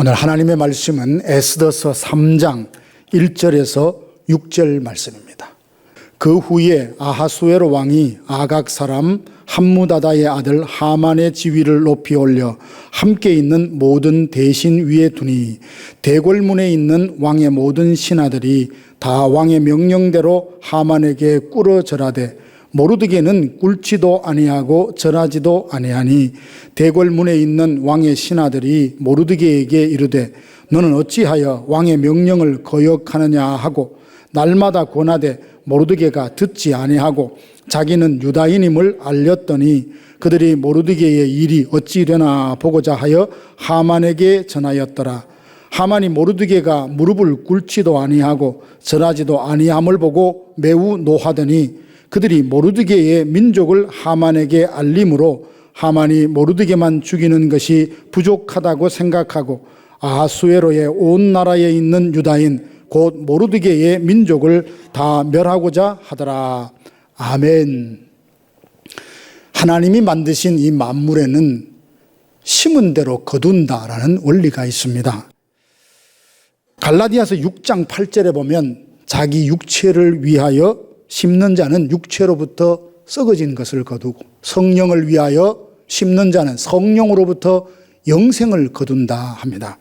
오늘 하나님의 말씀은 에스더서 3장 1절에서 6절 말씀입니다. 그 후에 아하수에로 왕이 아각 사람 함무다다의 아들 하만의 지위를 높이 올려 함께 있는 모든 대신 위에 두니 대궐문에 있는 왕의 모든 신하들이 다 왕의 명령대로 하만에게 꿇어 절하되 모르드게는 꿇지도 아니하고 절하지도 아니하니 대궐문에 있는 왕의 신하들이 모르드게에게 이르되 너는 어찌하여 왕의 명령을 거역하느냐 하고 날마다 권하되 모르드게가 듣지 아니하고 자기는 유다인임을 알렸더니 그들이 모르드게의 일이 어찌 되나 보고자 하여 하만에게 전하였더라. 하만이 모르드게가 무릎을 꿇지도 아니하고 절하지도 아니함을 보고 매우 노하더니 그들이 모르드게의 민족을 하만에게 알림으로 하만이 모르드게만 죽이는 것이 부족하다고 생각하고 아하수에로의 온 나라에 있는 유다인 곧 모르드게의 민족을 다 멸하고자 하더라. 아멘. 하나님이 만드신 이 만물에는 심은 대로 거둔다라는 원리가 있습니다. 갈라디아서 6장 8절에 보면 자기 육체를 위하여 심는 자는 육체로부터 썩어진 것을 거두고 성령을 위하여 심는 자는 성령으로부터 영생을 거둔다 합니다.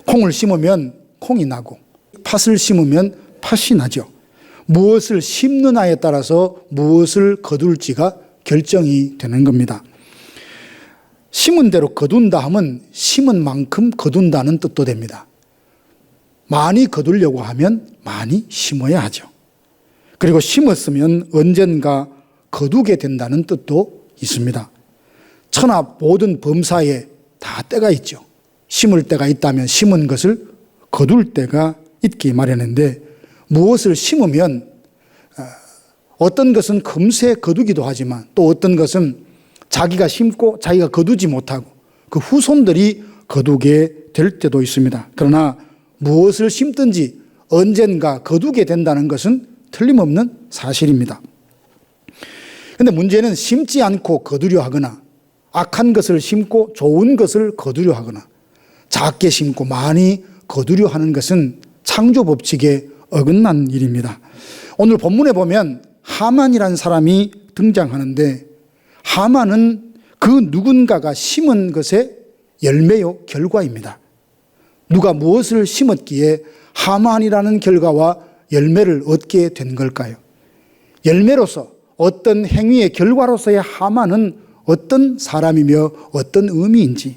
콩을 심으면 콩이 나고 팥을 심으면 팥이 나죠. 무엇을 심느냐에 따라서 무엇을 거둘지가 결정이 되는 겁니다. 심은 대로 거둔다 하면 심은 만큼 거둔다는 뜻도 됩니다. 많이 거두려고 하면 많이 심어야 하죠. 그리고 심었으면 언젠가 거두게 된다는 뜻도 있습니다. 천하 모든 범사에 다 때가 있죠. 심을 때가 있다면 심은 것을 거둘 때가 있기 마련인데 무엇을 심으면 어떤 것은 금세 거두기도 하지만 또 어떤 것은 자기가 심고 자기가 거두지 못하고 그 후손들이 거두게 될 때도 있습니다. 그러나 무엇을 심든지 언젠가 거두게 된다는 것은 틀림없는 사실입니다. 그런데 문제는 심지 않고 거두려 하거나 악한 것을 심고 좋은 것을 거두려 하거나 작게 심고 많이 거두려 하는 것은 창조 법칙에 어긋난 일입니다. 오늘 본문에 보면 하만이라는 사람이 등장하는데 하만은 그 누군가가 심은 것의 열매요 결과입니다. 누가 무엇을 심었기에 하만이라는 결과와 열매를 얻게 된 걸까요? 열매로서 어떤 행위의 결과로서의 하만은 어떤 사람이며 어떤 의미인지,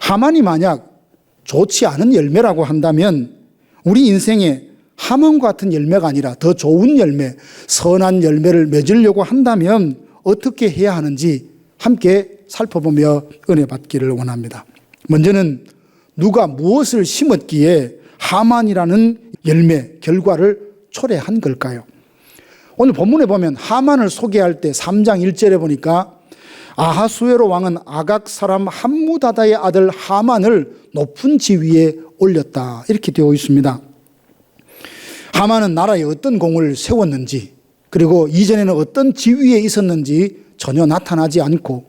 하만이 만약 좋지 않은 열매라고 한다면 우리 인생에 하만과 같은 열매가 아니라 더 좋은 열매, 선한 열매를 맺으려고 한다면 어떻게 해야 하는지 함께 살펴보며 은혜 받기를 원합니다. 먼저는 누가 무엇을 심었기에 하만이라는 열매, 결과를 초래한 걸까요? 오늘 본문에 보면 하만을 소개할 때 3장 1절에 보니까 아하수에로 왕은 아각 사람 함무다다의 아들 하만을 높은 지위에 올렸다 이렇게 되어 있습니다. 하만은 나라에 어떤 공을 세웠는지 그리고 이전에는 어떤 지위에 있었는지 전혀 나타나지 않고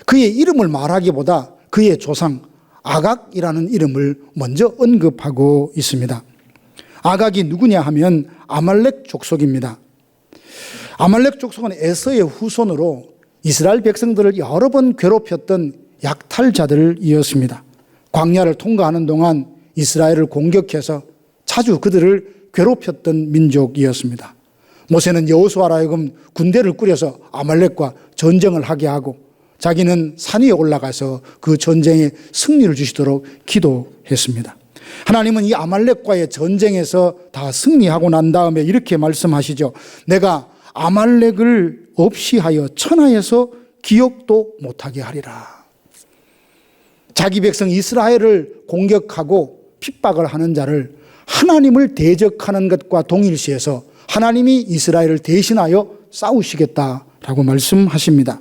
그의 이름을 말하기보다 그의 조상 아각이라는 이름을 먼저 언급하고 있습니다. 아각이 누구냐 하면 아말렉 족속입니다. 아말렉 족속은 에서의 후손으로 이스라엘 백성들을 여러 번 괴롭혔던 약탈자들이었습니다. 광야를 통과하는 동안 이스라엘을 공격해서 자주 그들을 괴롭혔던 민족이었습니다. 모세는 여호수아로 하여금 군대를 꾸려서 아말렉과 전쟁을 하게 하고 자기는 산 위에 올라가서 그 전쟁에 승리를 주시도록 기도했습니다. 하나님은 이 아말렉과의 전쟁에서 다 승리하고 난 다음에 이렇게 말씀하시죠. 내가 아말렉을 없이 하여 천하에서 기억도 못하게 하리라. 자기 백성 이스라엘을 공격하고 핍박을 하는 자를 하나님을 대적하는 것과 동일시해서 하나님이 이스라엘을 대신하여 싸우시겠다라고 말씀하십니다.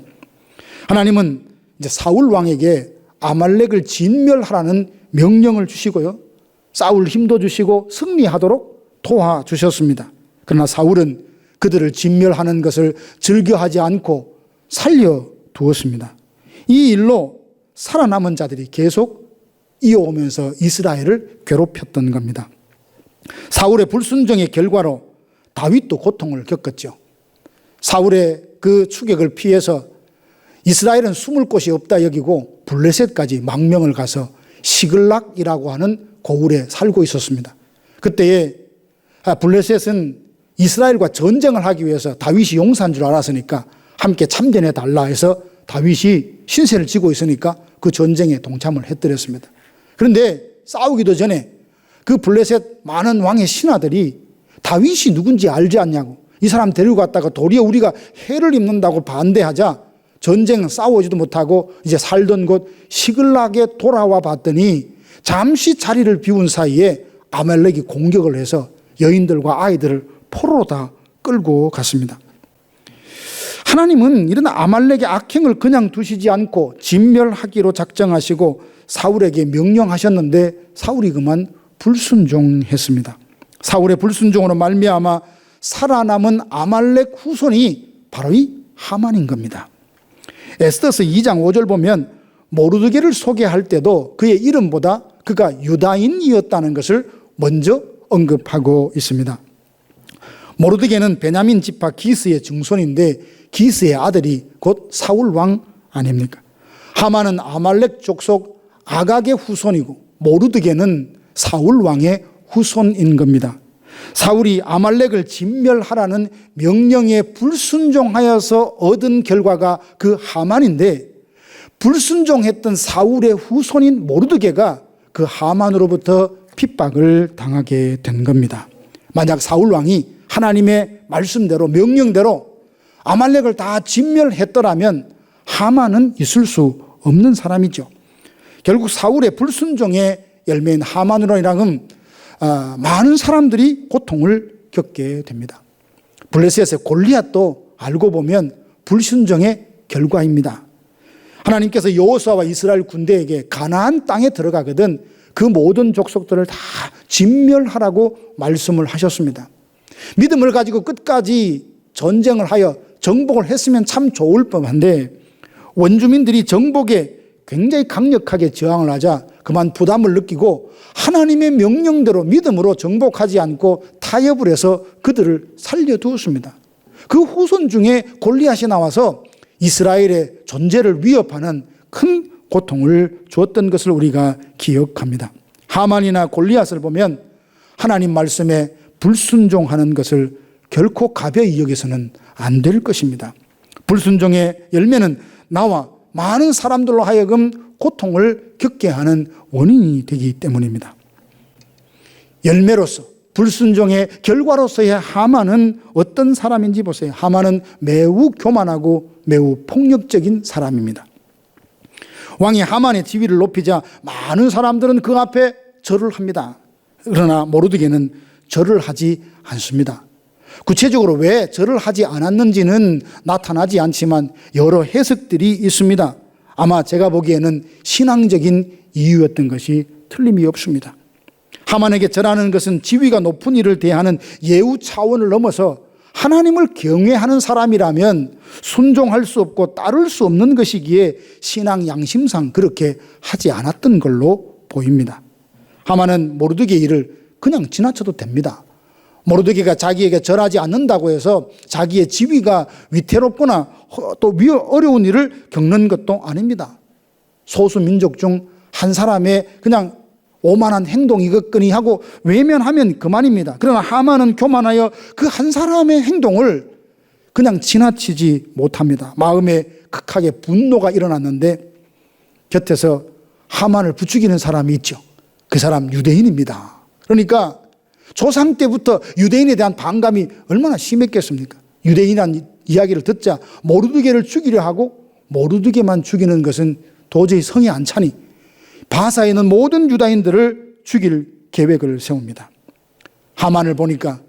하나님은 이제 사울 왕에게 아말렉을 진멸하라는 명령을 주시고요. 싸울 힘도 주시고 승리하도록 도와주셨습니다. 그러나 사울은 그들을 진멸하는 것을 즐겨하지 않고 살려두었습니다. 이 일로 살아남은 자들이 계속 이어오면서 이스라엘을 괴롭혔던 겁니다. 사울의 불순종의 결과로 다윗도 고통을 겪었죠. 사울의 그 추격을 피해서 이스라엘은 숨을 곳이 없다 여기고 블레셋까지 망명을 가서 시글락이라고 하는 고을에 살고 있었습니다. 그때에 블레셋은 이스라엘과 전쟁을 하기 위해서 다윗이 용사인 줄 알았으니까 함께 참전해 달라 해서 다윗이 신세를 지고 있으니까 그 전쟁에 동참을 해드렸습니다. 그런데 싸우기도 전에 그 블레셋 많은 왕의 신하들이 다윗이 누군지 알지 않냐고, 이 사람 데리고 갔다가 도리어 우리가 해를 입는다고 반대하자 전쟁 싸우지도 못하고 이제 살던 곳 시글락에 돌아와 봤더니 잠시 자리를 비운 사이에 아말렉이 공격을 해서 여인들과 아이들을 포로로 다 끌고 갔습니다. 하나님은 이런 아말렉의 악행을 그냥 두시지 않고 진멸하기로 작정하시고 사울에게 명령하셨는데 사울이 그만 불순종했습니다. 사울의 불순종으로 말미암아 살아남은 아말렉 후손이 바로 이 하만인 겁니다. 에스더서 2장 5절 보면 모르드게를 소개할 때도 그의 이름보다 그가 유다인이었다는 것을 먼저 언급하고 있습니다. 모르드게는 베냐민 지파 기스의 증손인데 기스의 아들이 곧 사울 왕 아닙니까? 하만은 아말렉 족속 아각의 후손이고 모르드게는 사울 왕의 후손인 겁니다. 사울이 아말렉을 진멸하라는 명령에 불순종하여서 얻은 결과가 그 하만인데, 불순종했던 사울의 후손인 모르드게가 그 하만으로부터 핍박을 당하게 된 겁니다. 만약 사울 왕이 하나님의 말씀대로 명령대로 아말렉을 다 진멸했더라면 하만은 있을 수 없는 사람이죠. 결국 사울의 불순종의 열매인 하만으로 인하여 많은 사람들이 고통을 겪게 됩니다. 블레셋의 골리앗도 알고 보면 불순종의 결과입니다. 하나님께서 여호수아와 이스라엘 군대에게 가나안 땅에 들어가거든 그 모든 족속들을 다 진멸하라고 말씀을 하셨습니다. 믿음을 가지고 끝까지 전쟁을 하여 정복을 했으면 참 좋을 법한데 원주민들이 정복에 굉장히 강력하게 저항을 하자 그만 부담을 느끼고 하나님의 명령대로 믿음으로 정복하지 않고 타협을 해서 그들을 살려두었습니다. 그 후손 중에 골리앗이 나와서 이스라엘의 존재를 위협하는 큰 고통을 주었던 것을 우리가 기억합니다. 하만이나 골리앗을 보면 하나님 말씀에 불순종하는 것을 결코 가벼이 여기서는 안 될 것입니다. 불순종의 열매는 나와 많은 사람들로 하여금 고통을 겪게 하는 원인이 되기 때문입니다. 열매로서 불순종의 결과로서의 하만은 어떤 사람인지 보세요. 하만은 매우 교만하고 매우 폭력적인 사람입니다. 왕이 하만의 지위를 높이자 많은 사람들은 그 앞에 절을 합니다. 그러나 모르드게는 절을 하지 않습니다. 구체적으로 왜 절을 하지 않았는지는 나타나지 않지만 여러 해석들이 있습니다. 아마 제가 보기에는 신앙적인 이유였던 것이 틀림이 없습니다. 하만에게 절하는 것은 지위가 높은 이를 대하는 예우 차원을 넘어서 하나님을 경외하는 사람이라면 순종할 수 없고 따를 수 없는 것이기에 신앙 양심상 그렇게 하지 않았던 걸로 보입니다. 하만은 모르드게의 일을 그냥 지나쳐도 됩니다. 모르드게가 자기에게 절하지 않는다고 해서 자기의 지위가 위태롭거나 또 어려운 일을 겪는 것도 아닙니다. 소수 민족 중 한 사람의 그냥 오만한 행동이겠거니 하고 외면하면 그만입니다. 그러나 하만은 교만하여 그 한 사람의 행동을 그냥 지나치지 못합니다. 마음에 극하게 분노가 일어났는데 곁에서 하만을 부추기는 사람이 있죠. 그 사람 유대인입니다. 그러니까 조상 때부터 유대인에 대한 반감이 얼마나 심했겠습니까? 유대인이라는 이야기를 듣자 모르드게를 죽이려 하고 모르드게만 죽이는 것은 도저히 성이 안 차니 바사에 있는 모든 유다인들을 죽일 계획을 세웁니다. 하만을 보니까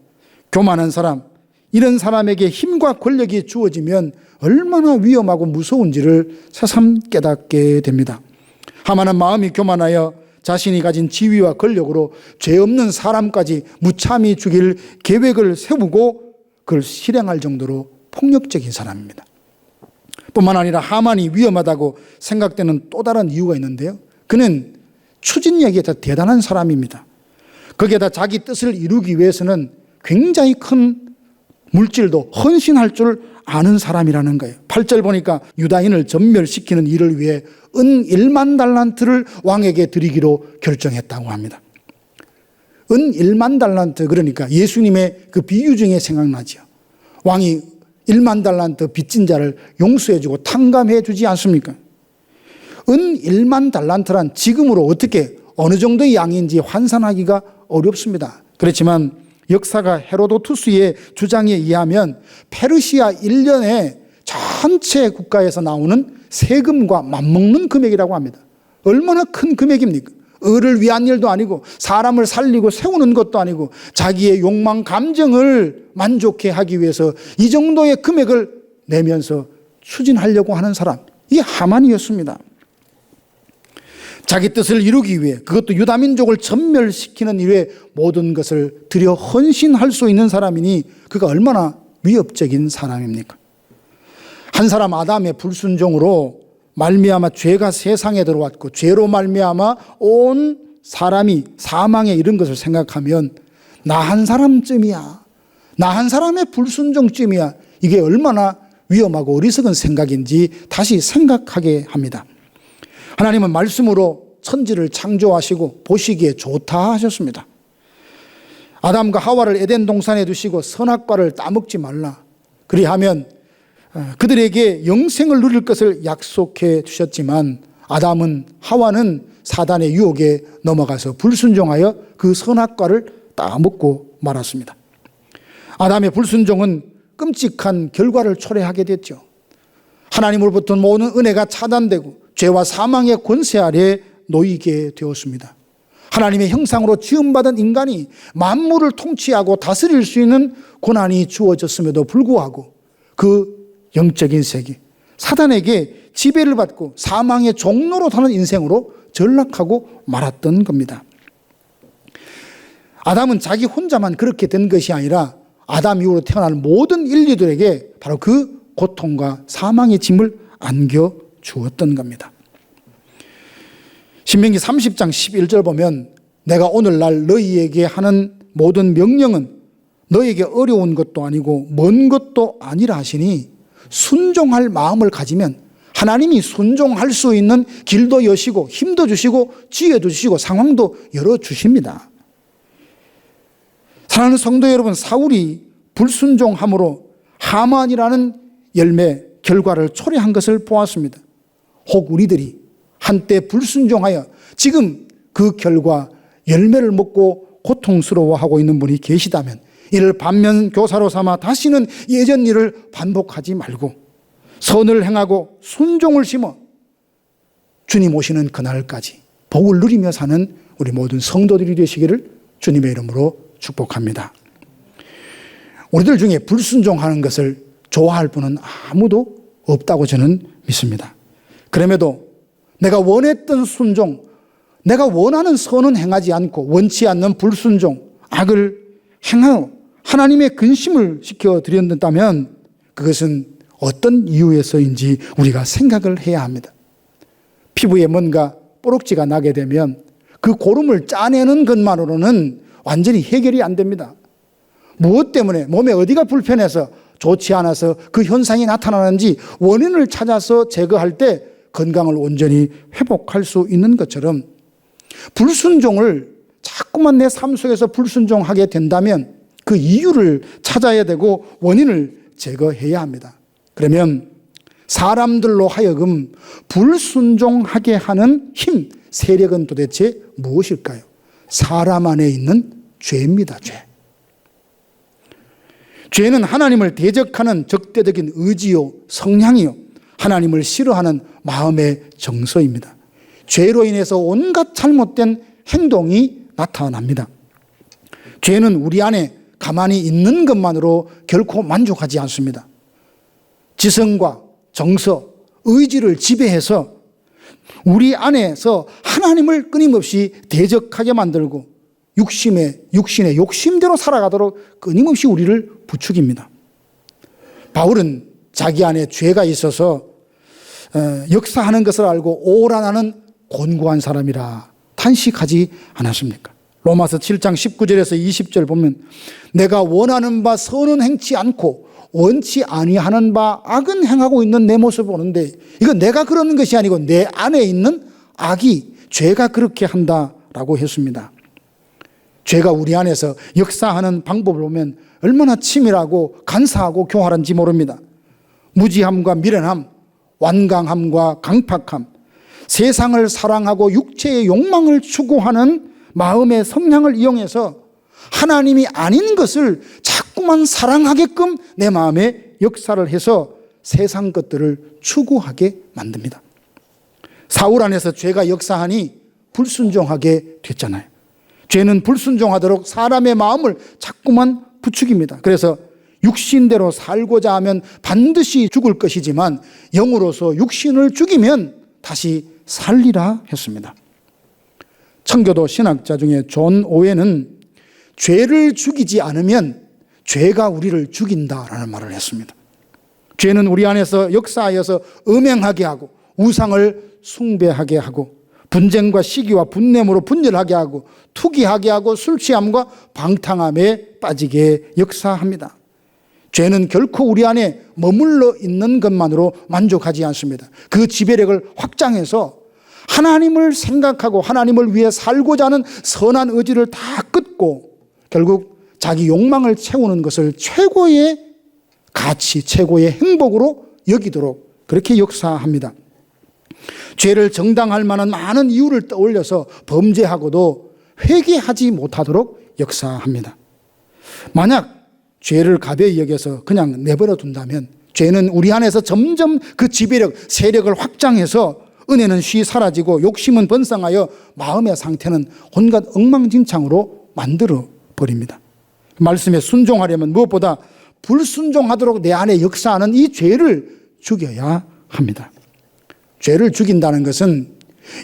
교만한 사람, 이런 사람에게 힘과 권력이 주어지면 얼마나 위험하고 무서운지를 새삼 깨닫게 됩니다. 하만은 마음이 교만하여 자신이 가진 지위와 권력으로 죄 없는 사람까지 무참히 죽일 계획을 세우고 그걸 실행할 정도로 폭력적인 사람입니다. 뿐만 아니라 하만이 위험하다고 생각되는 또 다른 이유가 있는데요. 그는 추진력이 대단한 사람입니다. 거기에다 자기 뜻을 이루기 위해서는 굉장히 큰 물질도 헌신할 줄 아는 사람이라는 거예요. 8절 보니까 유다인을 전멸시키는 일을 위해 은 1만 달란트를 왕에게 드리기로 결정했다고 합니다. 은 1만 달란트, 그러니까 예수님의 그 비유 중에 생각나죠. 왕이 1만 달란트 빚진 자를 용서해주고 탕감해 주지 않습니까? 은 1만 달란트란 지금으로 어떻게 어느 정도의 양인지 환산하기가 어렵습니다. 그렇지만 역사가 헤로도투스의 주장에 의하면 페르시아 1년에 전체 국가에서 나오는 세금과 맞먹는 금액이라고 합니다. 얼마나 큰 금액입니까? 을을 위한 일도 아니고 사람을 살리고 세우는 것도 아니고 자기의 욕망 감정을 만족해 하기 위해서 이 정도의 금액을 내면서 추진하려고 하는 사람, 이게 하만이었습니다. 자기 뜻을 이루기 위해, 그것도 유다민족을 전멸시키는 일에 모든 것을 들여 헌신할 수 있는 사람이니 그가 얼마나 위협적인 사람입니까? 한 사람 아담의 불순종으로 말미암아 죄가 세상에 들어왔고 죄로 말미암아 온 사람이 사망에 이른 것을 생각하면 나 한 사람쯤이야, 나 한 사람의 불순종쯤이야, 이게 얼마나 위험하고 어리석은 생각인지 다시 생각하게 합니다. 하나님은 말씀으로 천지를 창조하시고 보시기에 좋다 하셨습니다. 아담과 하와를 에덴 동산에 두시고 선악과를 따먹지 말라, 그리하면 그들에게 영생을 누릴 것을 약속해 주셨지만 아담은, 하와는 사단의 유혹에 넘어가서 불순종하여 그 선악과를 따먹고 말았습니다. 아담의 불순종은 끔찍한 결과를 초래하게 됐죠. 하나님으로부터 모든 은혜가 차단되고 죄와 사망의 권세 아래 놓이게 되었습니다. 하나님의 형상으로 지음받은 인간이 만물을 통치하고 다스릴 수 있는 고난이 주어졌음에도 불구하고 그 영적인 세계, 사단에게 지배를 받고 사망의 종로로 타는 인생으로 전락하고 말았던 겁니다. 아담은 자기 혼자만 그렇게 된 것이 아니라 아담 이후로 태어날 모든 인류들에게 바로 그 고통과 사망의 짐을 안겨주었던 겁니다. 신명기 30장 11절 보면 내가 오늘날 너희에게 하는 모든 명령은 너희에게 어려운 것도 아니고 먼 것도 아니라 하시니 순종할 마음을 가지면 하나님이 순종할 수 있는 길도 여시고 힘도 주시고 지혜도 주시고 상황도 열어주십니다. 사랑하는 성도 여러분, 사울이 불순종함으로 하만이라는 열매, 결과를 초래한 것을 보았습니다. 혹 우리들이 한때 불순종하여 지금 그 결과 열매를 먹고 고통스러워하고 있는 분이 계시다면 이를 반면교사로 삼아 다시는 예전 일을 반복하지 말고 선을 행하고 순종을 심어 주님 오시는 그날까지 복을 누리며 사는 우리 모든 성도들이 되시기를 주님의 이름으로 축복합니다. 우리들 중에 불순종하는 것을 좋아할 분은 아무도 없다고 저는 믿습니다. 그럼에도 내가 원했던 순종, 내가 원하는 선은 행하지 않고 원치 않는 불순종, 악을 행하여 하나님의 근심을 시켜드렸다면 그것은 어떤 이유에서인지 우리가 생각을 해야 합니다. 피부에 뭔가 뽀록지가 나게 되면 그 고름을 짜내는 것만으로는 완전히 해결이 안 됩니다. 무엇 때문에 몸에 어디가 불편해서 좋지 않아서 그 현상이 나타나는지 원인을 찾아서 제거할 때 건강을 온전히 회복할 수 있는 것처럼 불순종을 자꾸만 내 삶 속에서 불순종하게 된다면 그 이유를 찾아야 되고 원인을 제거해야 합니다. 그러면 사람들로 하여금 불순종하게 하는 힘, 세력은 도대체 무엇일까요? 사람 안에 있는 죄입니다. 죄는 하나님을 대적하는 적대적인 의지요, 성향이요, 하나님을 싫어하는 마음의 정서입니다. 죄로 인해서 온갖 잘못된 행동이 나타납니다. 죄는 우리 안에 가만히 있는 것만으로 결코 만족하지 않습니다. 지성과 정서, 의지를 지배해서 우리 안에서 하나님을 끊임없이 대적하게 만들고 육신의 욕심대로 살아가도록 끊임없이 우리를 부추깁니다. 바울은 자기 안에 죄가 있어서 역사하는 것을 알고 오라 나는 곤고한 사람이라 탄식하지 않았습니까? 로마서 7장 19절에서 20절 보면 내가 원하는 바 선은 행치 않고 원치 아니하는 바 악은 행하고 있는 내 모습을 보는데 이건 내가 그러는 것이 아니고 내 안에 있는 악이 죄가 그렇게 한다라고 했습니다. 죄가 우리 안에서 역사하는 방법을 보면 얼마나 치밀하고 간사하고 교활한지 모릅니다. 무지함과 미련함, 완강함과 강팍함, 세상을 사랑하고 육체의 욕망을 추구하는 마음의 성향을 이용해서 하나님이 아닌 것을 자꾸만 사랑하게끔 내 마음에 역사를 해서 세상 것들을 추구하게 만듭니다. 사울 안에서 죄가 역사하니 불순종하게 됐잖아요. 죄는 불순종하도록 사람의 마음을 자꾸만 부추깁니다. 그래서 육신대로 살고자 하면 반드시 죽을 것이지만 영으로서 육신을 죽이면 다시 살리라 했습니다. 청교도 신학자 중에 존 오웬은 죄를 죽이지 않으면 죄가 우리를 죽인다라는 말을 했습니다. 죄는 우리 안에서 역사하여서 음행하게 하고 우상을 숭배하게 하고 분쟁과 시기와 분냄으로 분열하게 하고 투기하게 하고 술 취함과 방탕함에 빠지게 역사합니다. 죄는 결코 우리 안에 머물러 있는 것만으로 만족하지 않습니다. 그 지배력을 확장해서 하나님을 생각하고 하나님을 위해 살고자 하는 선한 의지를 다 끊고 결국 자기 욕망을 채우는 것을 최고의 가치, 최고의 행복으로 여기도록 그렇게 역사합니다. 죄를 정당할 만한 많은 이유를 떠올려서 범죄하고도 회개하지 못하도록 역사합니다. 만약 죄를 가벼이 여겨서 그냥 내버려 둔다면 죄는 우리 안에서 점점 그 지배력, 세력을 확장해서 은혜는 쉬 사라지고 욕심은 번성하여 마음의 상태는 온갖 엉망진창으로 만들어 버립니다. 말씀에 순종하려면 무엇보다 불순종하도록 내 안에 역사하는 이 죄를 죽여야 합니다. 죄를 죽인다는 것은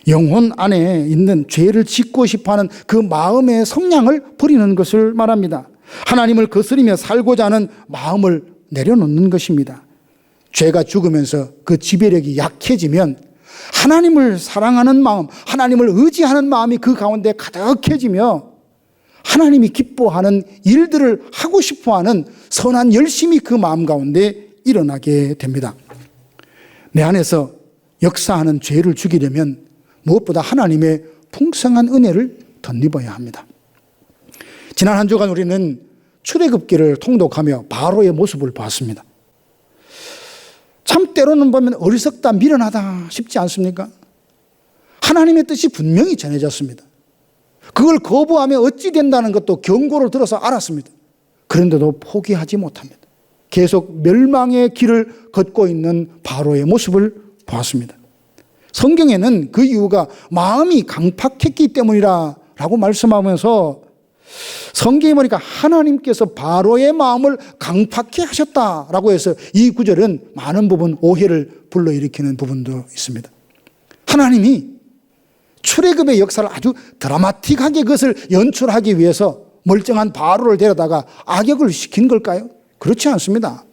영혼 안에 있는 죄를 짓고 싶어하는 그 마음의 성향을 버리는 것을 말합니다. 하나님을 거스리며 살고자 하는 마음을 내려놓는 것입니다. 죄가 죽으면서 그 지배력이 약해지면 하나님을 사랑하는 마음, 하나님을 의지하는 마음이 그 가운데 가득해지며 하나님이 기뻐하는 일들을 하고 싶어하는 선한 열심이 그 마음 가운데 일어나게 됩니다. 내 안에서 역사하는 죄를 죽이려면 무엇보다 하나님의 풍성한 은혜를 덧입어야 합니다. 지난 한 주간 우리는 출애굽기를 통독하며 바로의 모습을 봤습니다. 참 때로는 보면 어리석다, 미련하다 싶지 않습니까? 하나님의 뜻이 분명히 전해졌습니다. 그걸 거부하며 어찌 된다는 것도 경고를 들어서 알았습니다. 그런데도 포기하지 못합니다. 계속 멸망의 길을 걷고 있는 바로의 모습을 보았습니다. 성경에는 그 이유가 마음이 강팍했기 때문이라고 말씀하면서 성경에 보니까 하나님께서 바로의 마음을 강팍해 하셨다라고 해서 이 구절은 많은 부분 오해를 불러일으키는 부분도 있습니다. 하나님이 출애굽의 역사를 아주 드라마틱하게 그것을 연출하기 위해서 멀쩡한 바로를 데려다가 악역을 시킨 걸까요? 그렇지 않습니다.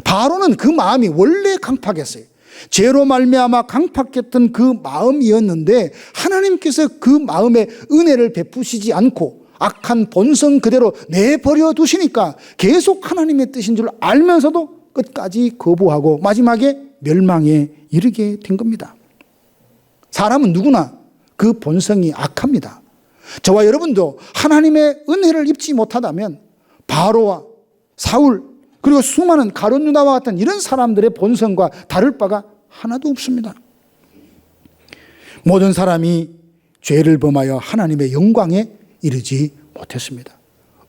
바로는 그 마음이 원래 강팍했어요. 죄로 말미암아 강팍했던 그 마음이었는데 하나님께서 그 마음에 은혜를 베푸시지 않고 악한 본성 그대로 내버려 두시니까 계속 하나님의 뜻인 줄 알면서도 끝까지 거부하고 마지막에 멸망에 이르게 된 겁니다. 사람은 누구나 그 본성이 악합니다. 저와 여러분도 하나님의 은혜를 입지 못하다면 바로와 사울 그리고 수많은 가룟 유다와 같은 이런 사람들의 본성과 다를 바가 하나도 없습니다. 모든 사람이 죄를 범하여 하나님의 영광에 이르지 못했습니다.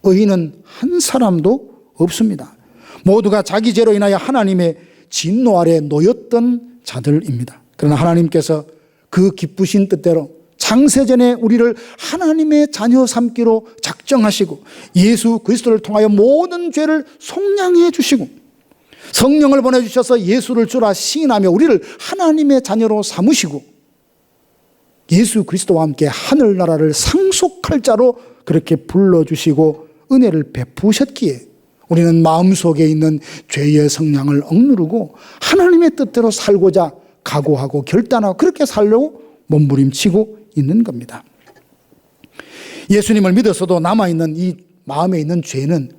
의인은 한 사람도 없습니다. 모두가 자기 죄로 인하여 하나님의 진노 아래 놓였던 자들입니다. 그러나 하나님께서 그 기쁘신 뜻대로 창세전에 우리를 하나님의 자녀 삼기로 작정하시고 예수 그리스도를 통하여 모든 죄를 속량해 주시고 성령을 보내주셔서 예수를 주라 시인하며 우리를 하나님의 자녀로 삼으시고 예수 그리스도와 함께 하늘나라를 상속할 자로 그렇게 불러주시고 은혜를 베푸셨기에 우리는 마음속에 있는 죄의 성량을 억누르고 하나님의 뜻대로 살고자 각오하고 결단하고 그렇게 살려고 몸부림치고 있는 겁니다. 예수님을 믿어서도 남아있는 이 마음에 있는 죄는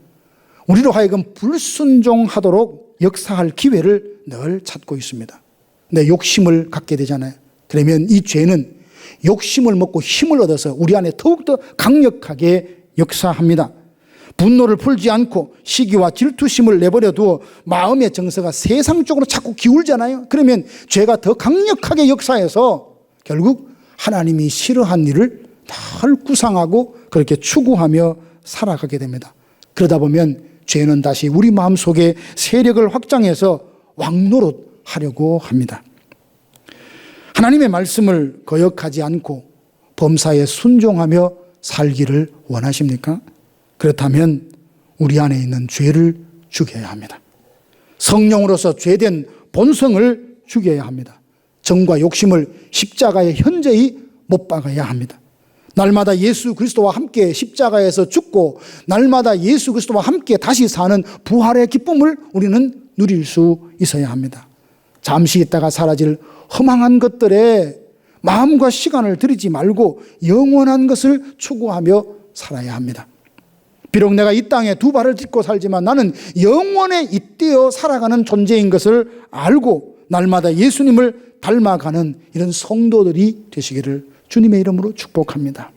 우리로 하여금 불순종하도록 역사할 기회를 늘 찾고 있습니다. 내 욕심을 갖게 되잖아요. 그러면 이 죄는 욕심을 먹고 힘을 얻어서 우리 안에 더욱더 강력하게 역사합니다. 분노를 풀지 않고 시기와 질투심을 내버려 두어 마음의 정서가 세상 쪽으로 자꾸 기울잖아요. 그러면 죄가 더 강력하게 역사해서 결국 하나님이 싫어한 일을 늘 구상하고 그렇게 추구하며 살아가게 됩니다. 그러다 보면 죄는 다시 우리 마음속에 세력을 확장해서 왕노릇하려고 합니다. 하나님의 말씀을 거역하지 않고 범사에 순종하며 살기를 원하십니까? 그렇다면 우리 안에 있는 죄를 죽여야 합니다. 성령으로서 죄된 본성을 죽여야 합니다. 정과 욕심을 십자가에 현저히 못 박아야 합니다. 날마다 예수 그리스도와 함께 십자가에서 죽고 날마다 예수 그리스도와 함께 다시 사는 부활의 기쁨을 우리는 누릴 수 있어야 합니다. 잠시 있다가 사라질 허망한 것들에 마음과 시간을 들이지 말고 영원한 것을 추구하며 살아야 합니다. 비록 내가 이 땅에 두 발을 딛고 살지만 나는 영원에 잇대어 살아가는 존재인 것을 알고 날마다 예수님을 닮아가는 이런 성도들이 되시기를 주님의 이름으로 축복합니다.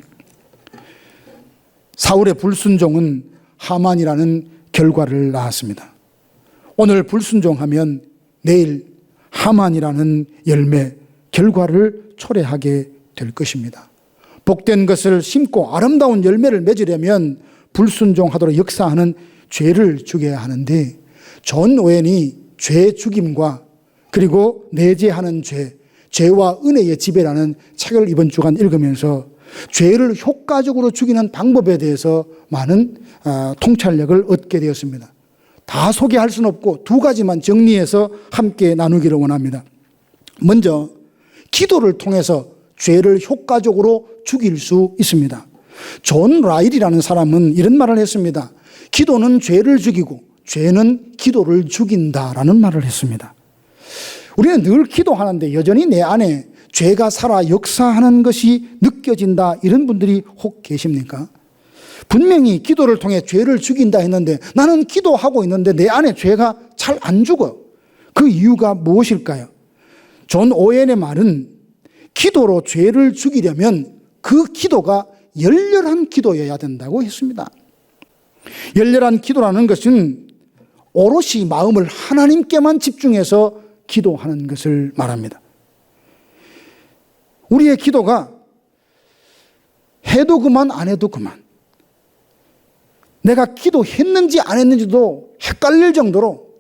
사울의 불순종은 하만이라는 결과를 낳았습니다. 오늘 불순종하면 내일 하만이라는 열매, 결과를 초래하게 될 것입니다. 복된 것을 심고 아름다운 열매를 맺으려면 불순종하도록 역사하는 죄를 죽여야 하는데 존 오웬이 죄 죽임과 그리고 내재하는 죄, 죄와 은혜의 지배라는 책을 이번 주간 읽으면서 죄를 효과적으로 죽이는 방법에 대해서 많은 통찰력을 얻게 되었습니다. 다 소개할 수는 없고 두 가지만 정리해서 함께 나누기를 원합니다. 먼저 기도를 통해서 죄를 효과적으로 죽일 수 있습니다. 존 라일이라는 사람은 이런 말을 했습니다. 기도는 죄를 죽이고 죄는 기도를 죽인다라는 말을 했습니다. 우리는 늘 기도하는데 여전히 내 안에 죄가 살아 역사하는 것이 느껴진다, 이런 분들이 혹 계십니까? 분명히 기도를 통해 죄를 죽인다 했는데 나는 기도하고 있는데 내 안에 죄가 잘 안 죽어. 그 이유가 무엇일까요? 존 오웬의 말은 기도로 죄를 죽이려면 그 기도가 열렬한 기도여야 된다고 했습니다. 열렬한 기도라는 것은 오롯이 마음을 하나님께만 집중해서 기도하는 것을 말합니다. 우리의 기도가 해도 그만 안 해도 그만, 내가 기도했는지 안 했는지도 헷갈릴 정도로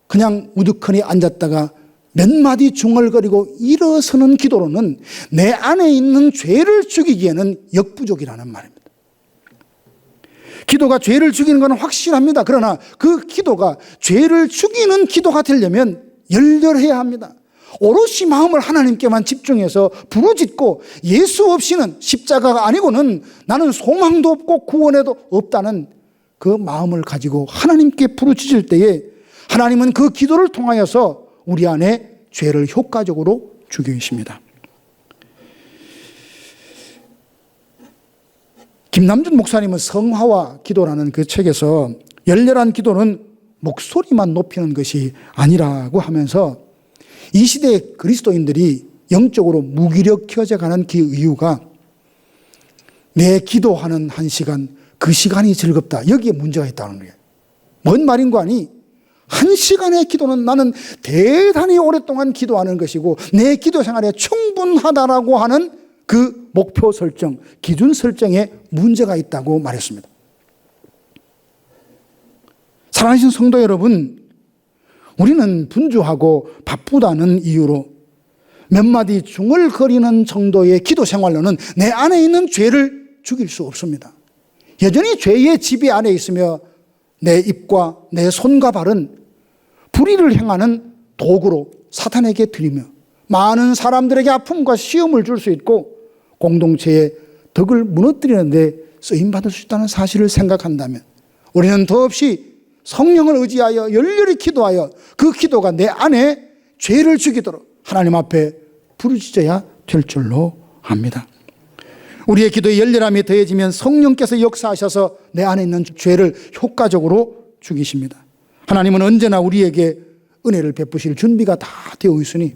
그냥 우두커니 앉았다가 몇 마디 중얼거리고 일어서는 기도로는 내 안에 있는 죄를 죽이기에는 역부족이라는 말입니다. 기도가 죄를 죽이는 건 확실합니다. 그러나 그 기도가 죄를 죽이는 기도가 되려면 열렬해야 합니다. 오롯이 마음을 하나님께만 집중해서 부르짖고 예수 없이는, 십자가가 아니고는 나는 소망도 없고 구원에도 없다는 그 마음을 가지고 하나님께 부르짖을 때에 하나님은 그 기도를 통하여서 우리 안에 죄를 효과적으로 죽이십니다. 김남준 목사님은 성화와 기도라는 그 책에서 열렬한 기도는 목소리만 높이는 것이 아니라고 하면서 이 시대의 그리스도인들이 영적으로 무기력해져 가는 그 이유가 내 기도하는 한 시간, 그 시간이 즐겁다, 여기에 문제가 있다는 거예요. 뭔 말인가 하니 한 시간의 기도는 나는 대단히 오랫동안 기도하는 것이고 내 기도 생활에 충분하다라고 하는 그 목표 설정, 기준 설정에 문제가 있다고 말했습니다. 사랑하신 성도 여러분, 우리는 분주하고 바쁘다는 이유로 몇 마디 중얼거리는 정도의 기도 생활로는 내 안에 있는 죄를 죽일 수 없습니다. 여전히 죄의 지배 안에 있으며 내 입과 내 손과 발은 불의를 행하는 도구로 사탄에게 드리며 많은 사람들에게 아픔과 시험을 줄 수 있고 공동체의 덕을 무너뜨리는 데 쓰임받을 수 있다는 사실을 생각한다면 우리는 더없이 성령을 의지하여 열렬히 기도하여 그 기도가 내 안에 죄를 죽이도록 하나님 앞에 부르짖어야 될 줄로 압니다. 우리의 기도의 열렬함이 더해지면 성령께서 역사하셔서 내 안에 있는 죄를 효과적으로 죽이십니다. 하나님은 언제나 우리에게 은혜를 베푸실 준비가 다 되어 있으니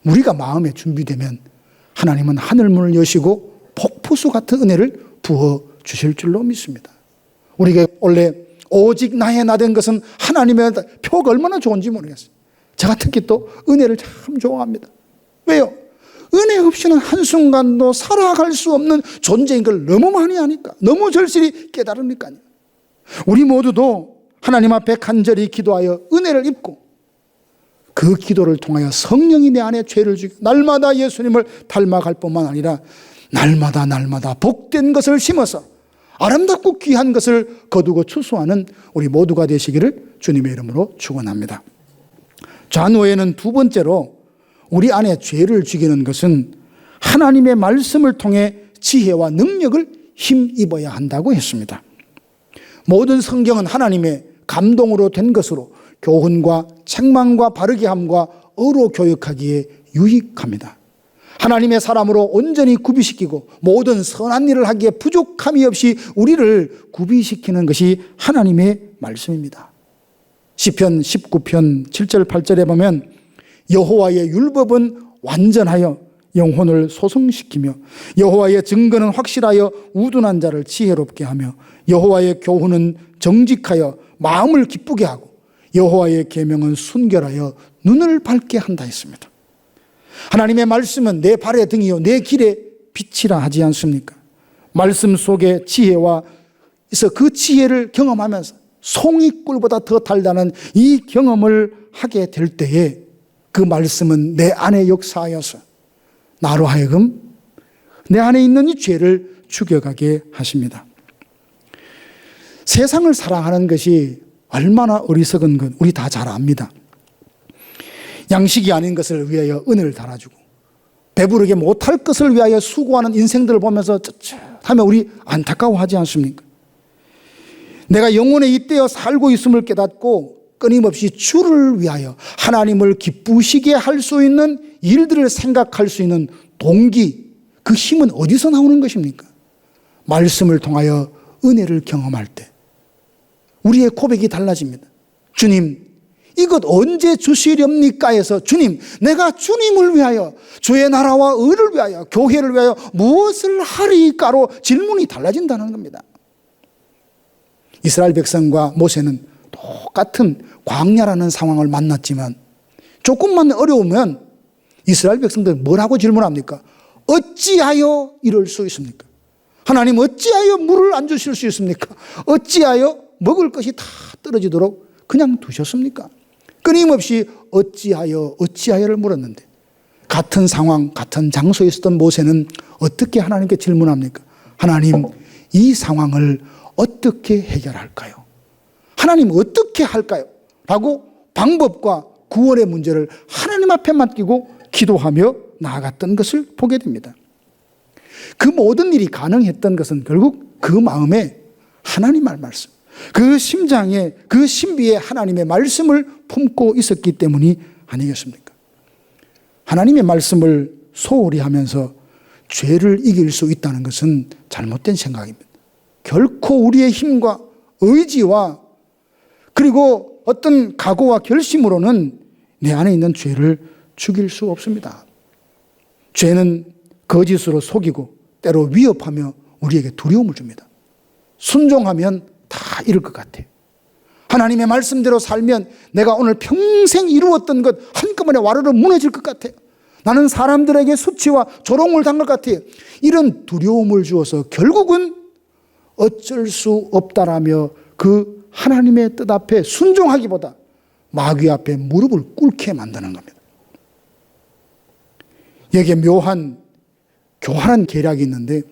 우리가 마음에 준비되면 하나님은 하늘문을 여시고 폭포수 같은 은혜를 부어주실 줄로 믿습니다. 우리에게 원래 오직 나의 나 된 것은 하나님의 표가 얼마나 좋은지 모르겠어요. 제가 특히 또 은혜를 참 좋아합니다. 왜요? 은혜 없이는 한순간도 살아갈 수 없는 존재인 걸 너무 많이 아니까, 너무 절실히 깨달으니까요. 우리 모두도 하나님 앞에 간절히 기도하여 은혜를 입고 그 기도를 통하여 성령이 내 안에 죄를 죽이고 날마다 예수님을 닮아갈 뿐만 아니라 날마다 복된 것을 심어서 아름답고 귀한 것을 거두고 추수하는 우리 모두가 되시기를 주님의 이름으로 축원합니다. 좌노에는 두 번째로 우리 안에 죄를 죽이는 것은 하나님의 말씀을 통해 지혜와 능력을 힘입어야 한다고 했습니다. 모든 성경은 하나님의 감동으로 된 것으로 교훈과 책망과 바르게 함과 어로 교육하기에 유익합니다. 하나님의 사람으로 온전히 구비시키고 모든 선한 일을 하기에 부족함이 없이 우리를 구비시키는 것이 하나님의 말씀입니다. 시편 19편 7절 8절에 보면 여호와의 율법은 완전하여 영혼을 소성시키며 여호와의 증거는 확실하여 우둔한 자를 지혜롭게 하며 여호와의 교훈은 정직하여 마음을 기쁘게 하고 여호와의 계명은 순결하여 눈을 밝게 한다 했습니다. 하나님의 말씀은 내 발의 등이요 내 길의 빛이라 하지 않습니까? 말씀 속에 지혜와 그 지혜를 경험하면서 송이꿀보다 더 달다는 이 경험을 하게 될 때에 그 말씀은 내 안에 역사하여서 나로 하여금 내 안에 있는 이 죄를 죽여가게 하십니다. 세상을 사랑하는 것이 얼마나 어리석은 것 우리 다 잘 압니다. 양식이 아닌 것을 위하여 은혜를 달아주고 배부르게 못할 것을 위하여 수고하는 인생들을 보면서 하면 우리 안타까워하지 않습니까? 내가 영혼에 잇대어 살고 있음을 깨닫고 끊임없이 주를 위하여 하나님을 기쁘시게 할 수 있는 일들을 생각할 수 있는 동기, 그 힘은 어디서 나오는 것입니까? 말씀을 통하여 은혜를 경험할 때 우리의 고백이 달라집니다. 주님, 이것 언제 주시렵니까? 해서 주님, 내가 주님을 위하여 주의 나라와 의를 위하여 교회를 위하여 무엇을 하리까로 질문이 달라진다는 겁니다. 이스라엘 백성과 모세는 똑같은 광야라는 상황을 만났지만 조금만 어려우면 이스라엘 백성들은 뭐라고 질문합니까? 어찌하여 이럴 수 있습니까? 하나님 어찌하여 물을 안 주실 수 있습니까? 어찌하여 먹을 것이 다 떨어지도록 그냥 두셨습니까? 끊임없이 어찌하여를 물었는데 같은 상황, 같은 장소에 있었던 모세는 어떻게 하나님께 질문합니까? 하나님, 이 상황을 어떻게 해결할까요? 하나님 어떻게 할까요? 라고 방법과 구원의 문제를 하나님 앞에 맡기고 기도하며 나아갔던 것을 보게 됩니다. 그 모든 일이 가능했던 것은 결국 그 마음에 하나님의 말씀, 그 심장에, 그 신비에 하나님의 말씀을 품고 있었기 때문이 아니겠습니까? 하나님의 말씀을 소홀히 하면서 죄를 이길 수 있다는 것은 잘못된 생각입니다. 결코 우리의 힘과 의지와 그리고 어떤 각오와 결심으로는 내 안에 있는 죄를 죽일 수 없습니다. 죄는 거짓으로 속이고 때로 위협하며 우리에게 두려움을 줍니다. 순종하면 다 이룰 것 같아요. 하나님의 말씀대로 살면 내가 오늘 평생 이루었던 것 한꺼번에 와르르 무너질 것 같아요. 나는 사람들에게 수치와 조롱을 당할 것 같아요. 이런 두려움을 주어서 결국은 어쩔 수 없다라며 그 하나님의 뜻 앞에 순종하기보다 마귀 앞에 무릎을 꿇게 만드는 겁니다. 여기에 묘한 교활한 계략이 있는데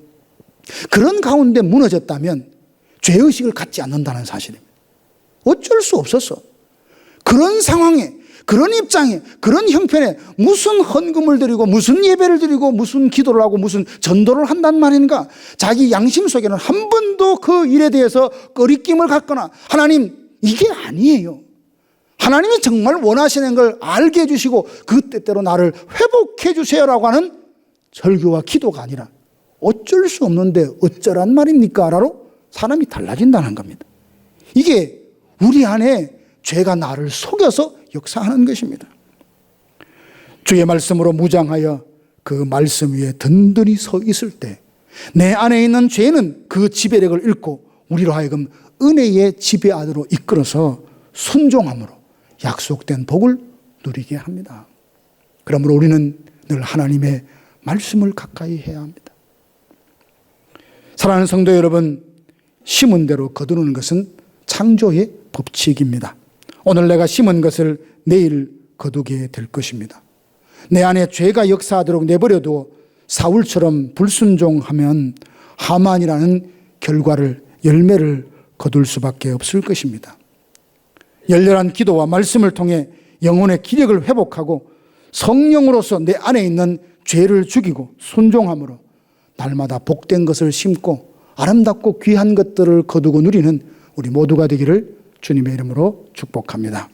그런 가운데 무너졌다면 죄의식을 갖지 않는다는 사실입니다. 어쩔 수 없었어. 그런 상황에, 그런 입장에, 그런 형편에 무슨 헌금을 드리고 무슨 예배를 드리고 무슨 기도를 하고 무슨 전도를 한단 말인가? 자기 양심 속에는 한 번도 그 일에 대해서 꺼리낌을 갖거나 하나님 이게 아니에요. 하나님이 정말 원하시는 걸 알게 해주시고 그 때때로 나를 회복해 주세요라고 하는 절규와 기도가 아니라 어쩔 수 없는데 어쩌란 말입니까? 라로 사람이 달라진다는 겁니다. 이게 우리 안에 죄가 나를 속여서 역사하는 것입니다. 주의 말씀으로 무장하여 그 말씀 위에 든든히 서 있을 때 내 안에 있는 죄는 그 지배력을 잃고 우리로 하여금 은혜의 지배 안으로 이끌어서 순종함으로 약속된 복을 누리게 합니다. 그러므로 우리는 늘 하나님의 말씀을 가까이 해야 합니다. 사랑하는 성도 여러분, 심은 대로 거두는 것은 창조의 법칙입니다. 오늘 내가 심은 것을 내일 거두게 될 것입니다. 내 안에 죄가 역사하도록 내버려두어 사울처럼 불순종하면 하만이라는 결과를, 열매를 거둘 수밖에 없을 것입니다. 열렬한 기도와 말씀을 통해 영혼의 기력을 회복하고 성령으로서 내 안에 있는 죄를 죽이고 순종함으로 날마다 복된 것을 심고 아름답고 귀한 것들을 거두고 누리는 우리 모두가 되기를 주님의 이름으로 축복합니다.